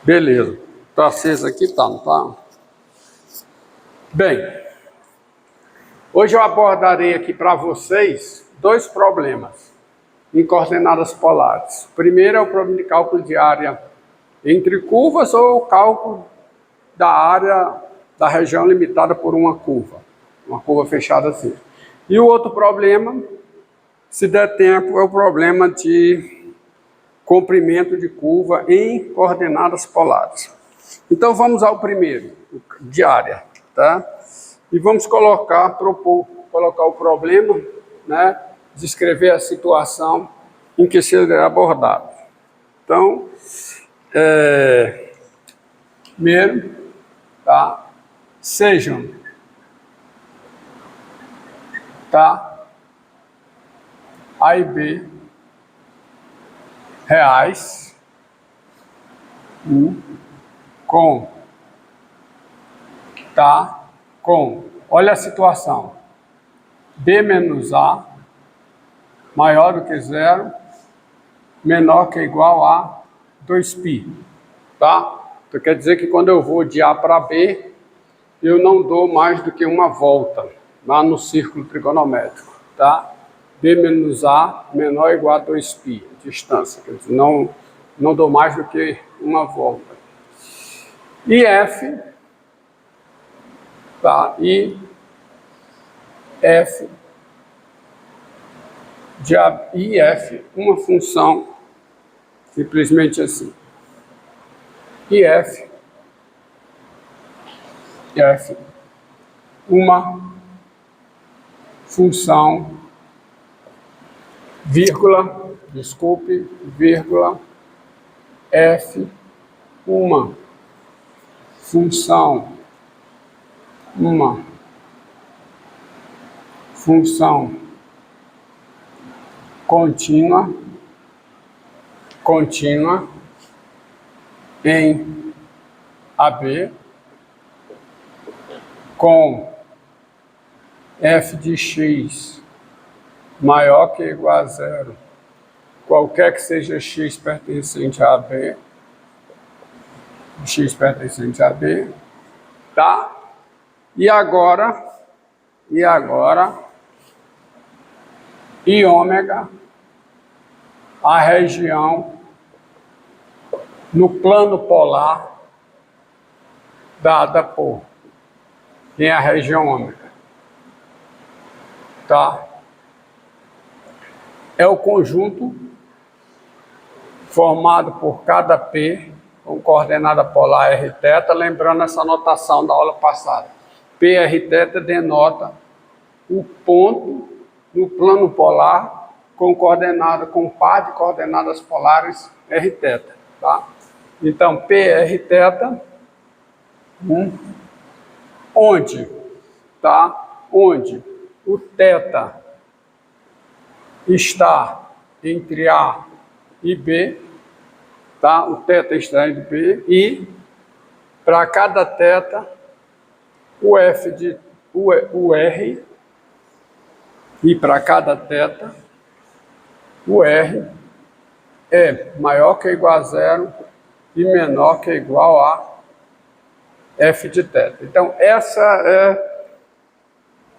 Beleza. Tá aceso aqui? Tá, não tá? Bem, hoje eu abordarei aqui para vocês dois problemas em coordenadas polares. O primeiro é o problema de cálculo de área entre curvas ou o cálculo da área da região limitada por uma curva fechada assim. E o outro problema, se der tempo, é o problema de comprimento de curva em coordenadas polares. Então vamos ao primeiro, de área, tá? E vamos colocar o problema, né? Descrever a situação em que será abordado. Então, primeiro, tá? Sejam, tá? A e B reais com, tá? Com, olha a situação, B menos A maior do que zero, menor que ou igual a 2π, tá? Então quer dizer que quando eu vou de A para B, eu não dou mais do que uma volta lá no círculo trigonométrico, tá? B menos A menor ou igual a 2π, distância, quer dizer, não dou mais do que uma volta. E F, tá? E F de A e F, uma função simplesmente assim. E F, uma função, vírgula, F, uma função contínua em AB com f de x maior que ou igual a zero, qualquer que seja x pertencente a AB, tá? E agora, e ômega, a região no plano polar dada por, tem a região ômega, tá? É o conjunto formado por cada P com coordenada polar r θ, lembrando essa notação da aula passada. P r θ denota o ponto no plano polar com par de coordenadas polares r θ, tá? Então, P r θ, onde, tá? Onde o θ está entre A e B, tá? O θ está entre B e para cada θ o R, e para cada θ o R é maior que ou igual a zero e menor que ou igual a f de θ. Então essa é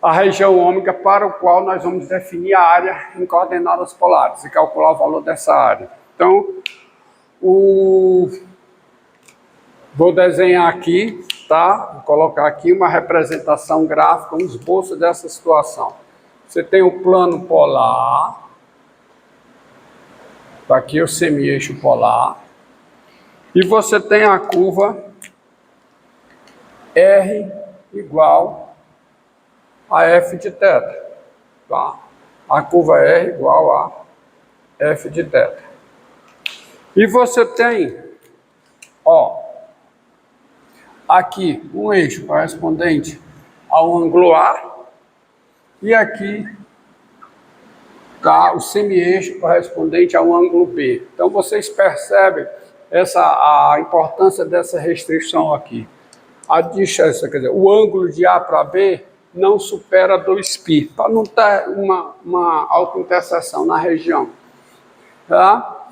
a região ômega para o qual nós vamos definir a área em coordenadas polares e calcular o valor dessa área. Então, vou desenhar aqui, tá? Vou colocar aqui uma representação gráfica, um esboço dessa situação. Você tem o plano polar, tá aqui o semi-eixo polar, e você tem a curva R igual a f de θ, tá? A curva R igual a f de θ. E você tem, ó, aqui um eixo correspondente ao ângulo A, e aqui tá o semi-eixo correspondente ao ângulo B. Então vocês percebem a importância dessa restrição aqui. A distância, quer dizer, o ângulo de A para B não supera 2π, para não ter uma autointerseção na região, tá?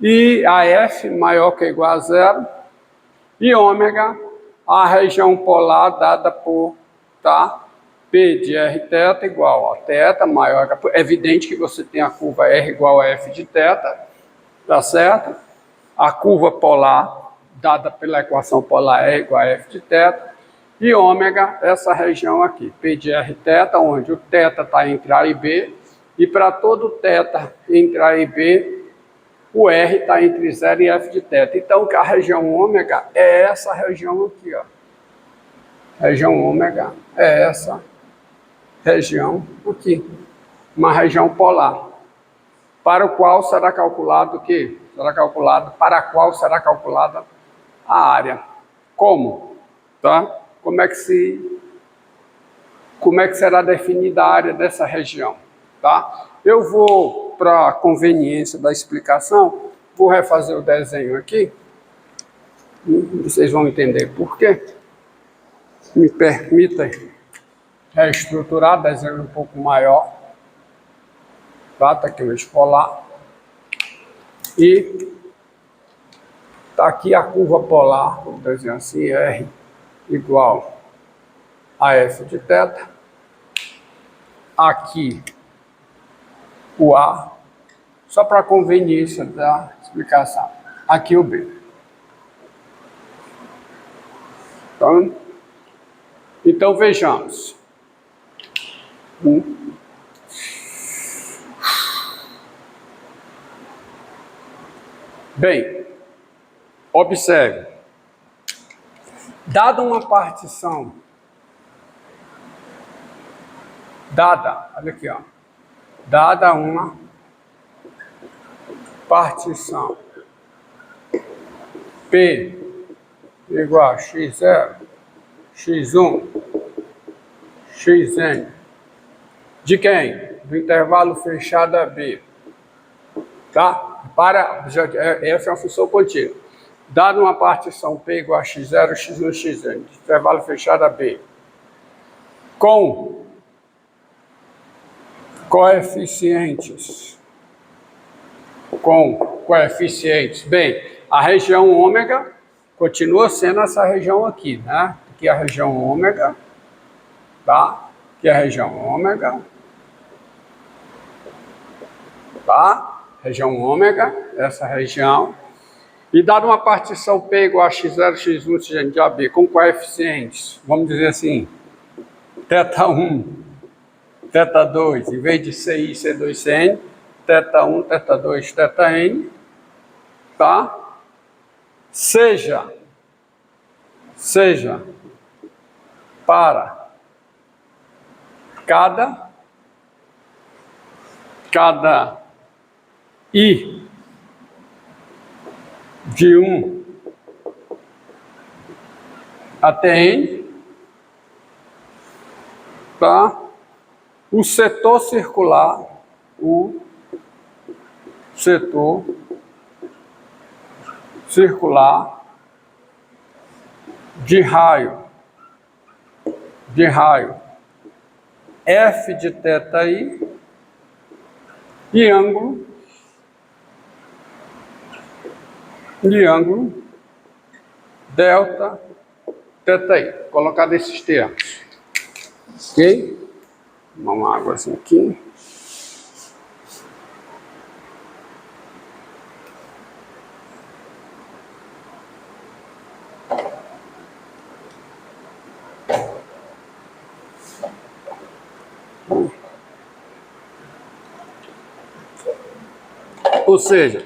E a F maior que ou igual a zero, E ômega, a região polar dada por, tá? P de r θ igual a θ maior. É evidente que você tem a curva R igual a F de θ, tá certo? A curva polar, dada pela equação polar R igual a F de θ. E ômega, essa região aqui, P de r θ, onde o θ está entre A e B. E para todo θ entre A e B, o R está entre 0 e F de θ. Então, a região ômega é essa região aqui, ó. Região ômega é essa região aqui. Uma região polar. Para o qual será calculado o quê? Para a qual será calculada a área. Como? Tá? Como é que será definida a área dessa região? Tá? Eu vou, para a conveniência da explicação, vou refazer o desenho aqui. Vocês vão entender por quê. Me permita reestruturar, desenho um pouco maior. Tá aqui o eixo polar. E está aqui a curva polar, vou desenhar assim, R igual a F de θ. Aqui o A, só para conveniência da explicação. Aqui o B. Então vejamos. Bem, observe. Dada uma partição, olha aqui, ó. Dada uma partição P igual a x0, x1, xn, de quem? Do intervalo fechado AB. Tá? Essa é uma função contínua. Dada uma partição P igual a x0, x1, xn, de intervalo fechado AB, com coeficientes. Bem, a região ômega continua sendo essa região aqui, né? Aqui é a região ômega, tá? Aqui é a região ômega, tá? Região ômega, essa região. E dada uma partição P igual a x0, x1, xn de AB com coeficientes, vamos dizer assim, θ1, θ2, em vez de CI, C2, CN, θ1, θ2, θn, tá? Seja para cada I de 1 até N, tá? O setor circular, de raio F de θi e ângulo delta θi, colocar desses termos, ok? Uma água assim aqui. Ou seja,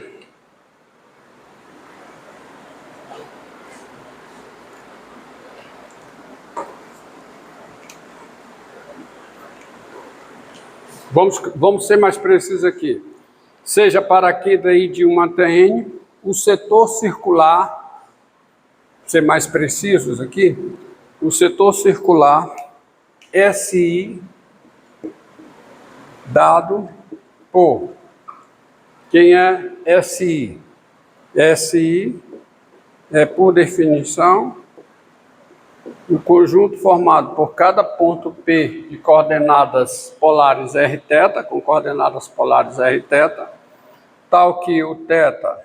vamos ser mais precisos aqui. Seja para aqui daí de 1 até N, o setor circular, ser mais precisos aqui, o setor circular SI dado por quem é SI? SI é, por definição, o conjunto formado por cada ponto P de coordenadas polares rθ, com coordenadas polares rθ, tal que o θ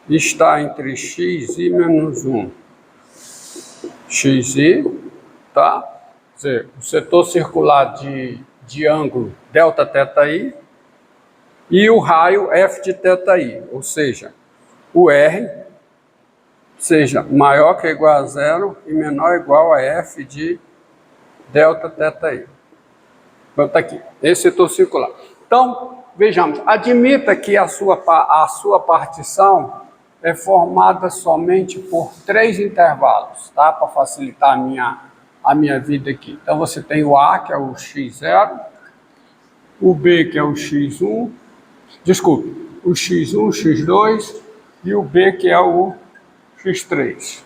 está entre xi menos 1. xi, tá? Quer dizer, o setor circular de ângulo delta θ i e o raio f de θ i, ou seja, o R seja maior que ou igual a zero e menor ou igual a f de delta θ i. Então, está aqui, esse setor circular. Então, vejamos, admita que a sua partição é formada somente por 3 intervalos, tá? Para facilitar a minha vida aqui. Então, você tem o A, que é o x0, o B, que é o x1, desculpe, o x1, x2 e o B, que é o x3.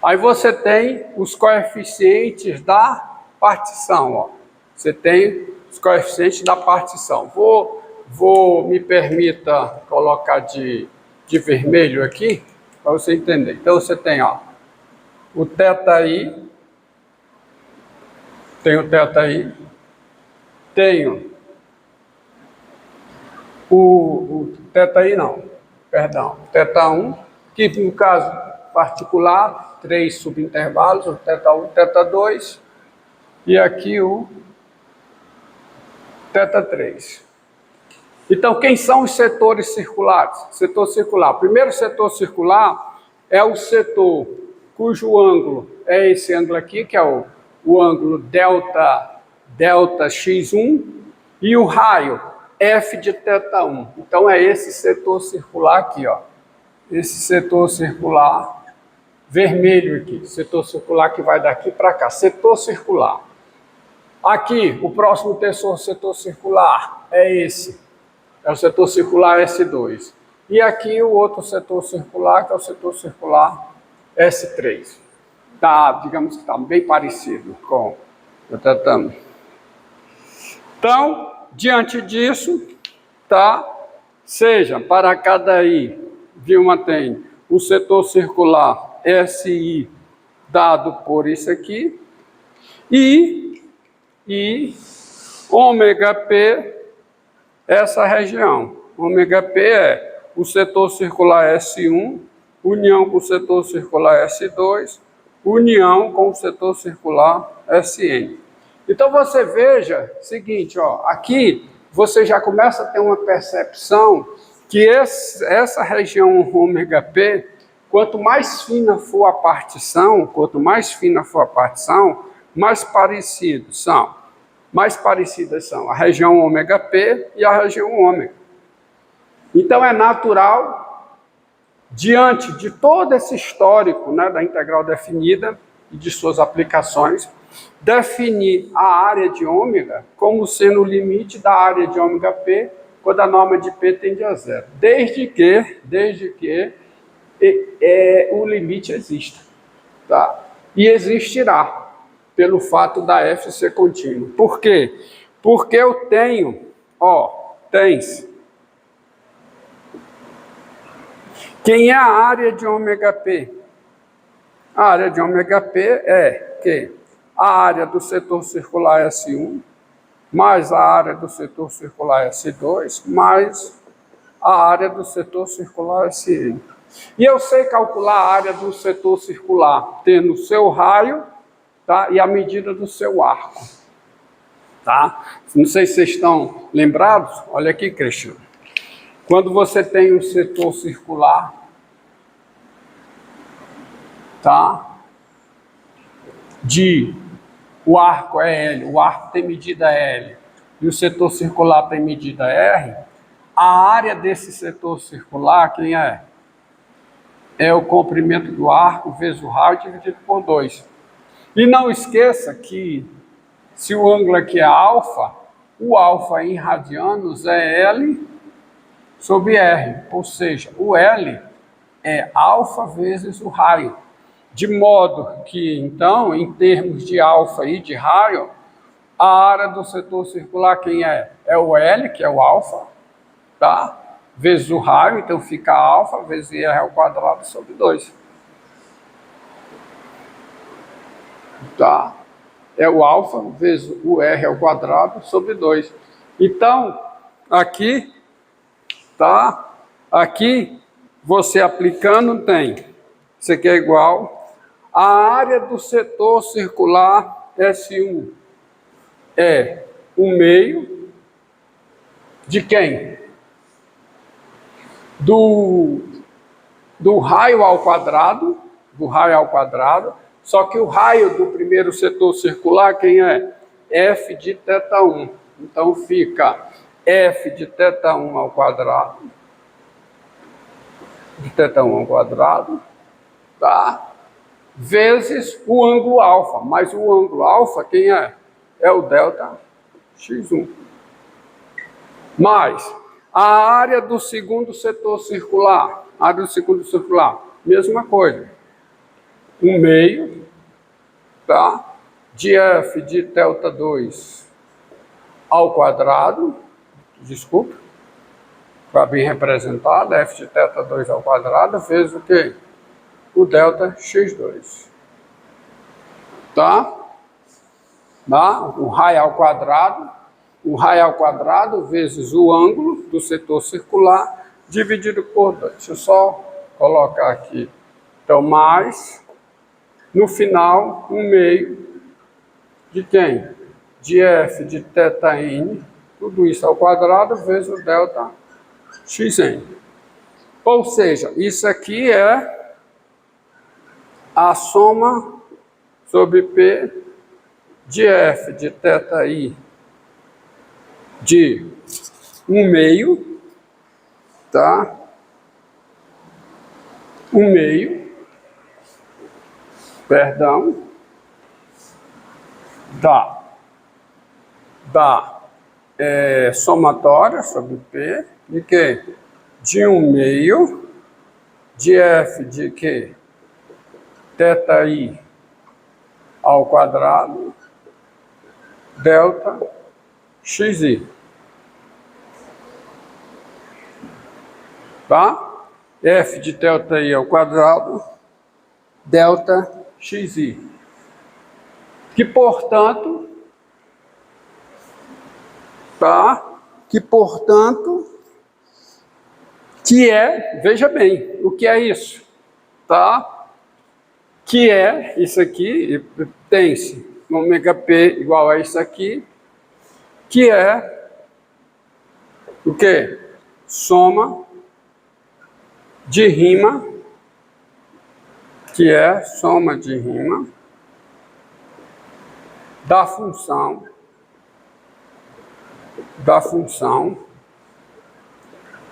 Aí você tem os coeficientes da partição, ó. Você tem os coeficientes da partição. Me permita colocar de vermelho aqui, para você entender. Então você tem, ó, o θi, tenho o θi não, perdão, θ1, que no caso particular, 3 subintervalos, o θ1, θ2, e aqui o θ3. Então, quem são os setores circulares? Setor circular. O primeiro setor circular é o setor cujo ângulo é esse ângulo aqui, que é o ângulo delta x1, e o raio f de θ1. Então, é esse setor circular aqui, ó. Esse setor circular vermelho aqui. Setor circular que vai daqui para cá. Setor circular. Aqui, o próximo setor circular é esse. É o setor circular S2. E aqui o outro setor circular, que é o setor circular S3. Tá, digamos que está bem parecido com o tetano. Então, diante disso, tá? Seja para cada I, Vilma tem o setor circular SI dado por isso aqui, e ômega P, essa região. Ômega P é o setor circular S1, união com o setor circular S2, união com o setor circular SN. Então você veja o seguinte, ó, aqui você já começa a ter uma percepção que essa região ômega P, quanto mais fina for a partição, mais parecidas são a região ômega P e a região ômega. Então é natural, diante de todo esse histórico, né, da integral definida e de suas aplicações, definir a área de ômega como sendo o limite da área de ômega P quando a norma de P tende a zero, desde que o limite exista, tá? E existirá, pelo fato da F ser contínua. Por quê? Porque eu tenho, ó, tens. Quem é a área de ômega P? A área de ômega P é que a área do setor circular S1 mais a área do setor circular S2 mais a área do setor circular SN. E eu sei calcular a área do setor circular tendo o seu raio, tá, e a medida do seu arco. Tá? Não sei se vocês estão lembrados. Olha aqui, Cristiano. Quando você tem um setor circular, tá? O arco é L, o arco tem medida L, e o setor circular tem medida R, a área desse setor circular, quem é? É o comprimento do arco vezes o raio dividido por 2. E não esqueça que, se o ângulo aqui é alfa, o alfa em radianos é L sobre R, ou seja, o L é alfa vezes o raio. De modo que, então, em termos de alfa e de raio, a área do setor circular quem é? É o L, que é o alfa, tá? Vezes o raio, então fica alfa vezes R ao quadrado sobre 2. Tá? É o alfa vezes o R ao quadrado sobre 2. Então, aqui, tá? Aqui você aplicando tem, isso aqui é igual, a área do setor circular S1 é o meio de quem? Do raio ao quadrado, só que o raio do primeiro setor circular, quem é? F de θ1. Então fica F de θ1 ao quadrado, tá? Vezes o ângulo alfa, mas o ângulo alfa, quem é? É o delta x1. Mais a área do segundo setor circular, mesma coisa. Um meio, tá? De F de θ2 ao quadrado, desculpa, para bem representado, F de θ2 ao quadrado, vezes o quê? O delta x2. Tá? O raio ao quadrado vezes o ângulo do setor circular dividido por 2. Deixa eu só colocar aqui. Então, mais, no final, um meio de quem? De F de θn, tudo isso ao quadrado, vezes o delta xn. Ou seja, isso aqui é a soma sobre P de F de θi de 1/2, tá? 1/2, perdão, da somatória sobre P de quê? De 1/2 de F de quê? θi ao quadrado, delta xi. Tá? F de θi ao quadrado, delta xi. Que, portanto, que é, veja bem, o que é isso? Tá? Que é isso aqui, tem-se ômega P igual a isso aqui, que é o quê? Soma de rima, da função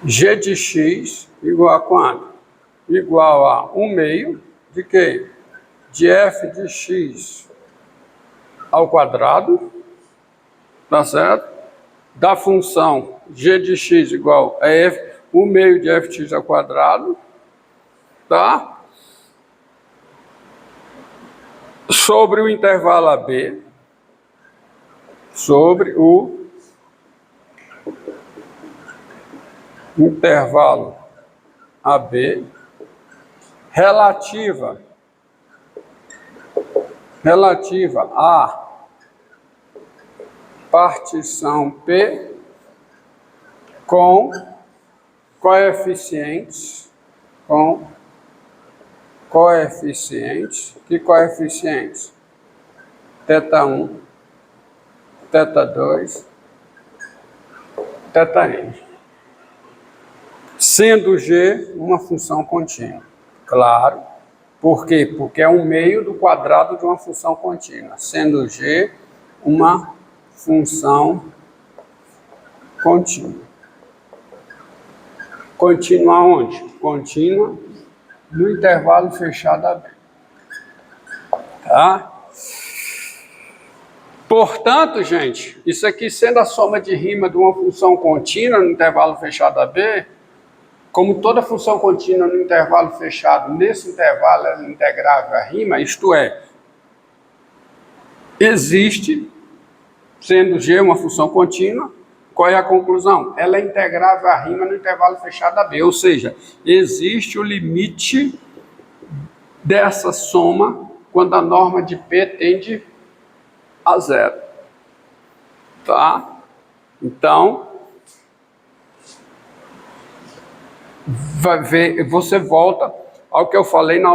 g de x igual a quanto? Igual a 1/2 de quê? De f de x ao quadrado, tá certo? Da função g de x igual a 1/2 de f de x ao quadrado, tá? Sobre o intervalo AB, sobre o intervalo AB, relativa à partição P com coeficientes, que coeficientes? θ1, θ2, θn. Sendo G uma função contínua. Claro. Por quê? Porque é 1/2 do quadrado de uma função contínua. Sendo G uma função contínua. Contínua aonde? Contínua no intervalo fechado AB. Tá? Portanto, gente, isso aqui sendo a soma de rima de uma função contínua no intervalo fechado AB, como toda função contínua no intervalo fechado, nesse intervalo ela é integrável à rima, isto é, existe, sendo G uma função contínua, qual é a conclusão? Ela é integrável à rima no intervalo fechado AB, ou seja, existe o limite dessa soma quando a norma de P tende a 0. Tá? Então, você volta ao que eu falei na